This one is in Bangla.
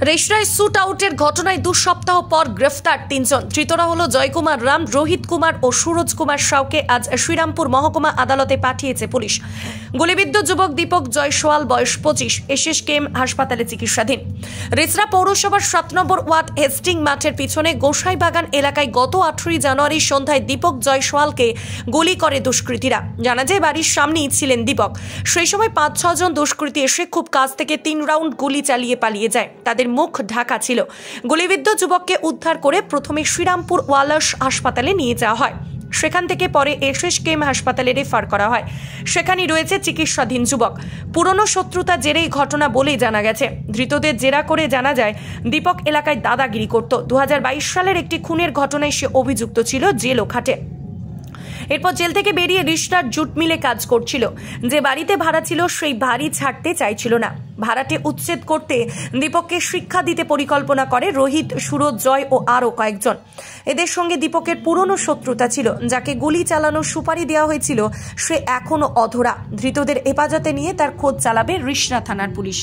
রেশরায় শুট আউটের ঘটনায় 2 সপ্তাহ পর গ্রেফতার 3 জন। ধৃতরা হলো জয়কুমার রাম, রোহিত কুমার ও সুরজ কুমার সাউকে আজ শ্রীরামপুর মহকুমা আদালতে পাঠিয়েছে পুলিশ। গুলিবিদ্ধ যুবক দীপক জয়সওয়াল, বয়স 25, এসএসকেএম হাসপাতালে চিকিৎসাধীন। রেশরা পৌরসভার 7 নম্বর ওয়ার্ড হেস্টিং মাঠের পিছনে গোসাইবাগান এলাকায় গত 18 জানুয়ারি সন্ধ্যায় দীপক জয়সওয়ালকে গুলি করে দুষ্কৃতীরা। জানা যায় বাড়ির সামনেই ছিলেন দীপক। সেই সময় 5-6 জন দুষ্কৃতী এসে খুব কাছ থেকে 3 রাউন্ড গুলি চালিয়ে পালিয়ে যায়। তাদের মুখ ঢাকা ছিল। গুলিবিদ্ধ যুবককে উদ্ধার করে প্রথমে শ্রীরামপুর ওয়ালাশ হাসপাতালে নিয়ে যাওয়া হয়। সেখান থেকে পরে এসএসকেএম হাসপাতালে রেফার করা হয়। সেখানেই রয়েছে চিকিৎসাধীন যুবক। পুরনো শত্রুতা জেরেই ঘটনা বলেই জানা গেছে। ধৃতদের জেরা করে জানা যায় দীপক এলাকায় দাদাগিরি করত। 2022 সালের একটি খুনের ঘটনায় সে অভিযুক্ত ছিল, জেলও খাটে। এরপর জেল থেকে বেরিয়ে রিশরার জুট মিলে কাজ করছিল। যে বাড়িতে ভাড়া ছিল সেই বাড়ি ছাড়তে চাইছিল না। ভাড়াটে উচ্ছেদ করতে দীপককে শিক্ষা দিতে পরিকল্পনা করে রোহিত, সুরজ, জয় ও আরও কয়েকজন। এদের সঙ্গে দীপকের পুরনো শত্রুতা ছিল। যাকে গুলি চালানোর সুপারি দেওয়া হয়েছিল সে এখনো অধরা। ধৃতদের হেফাজতে নিয়ে তার খোঁজ চালাবে রিশরা থানার পুলিশ।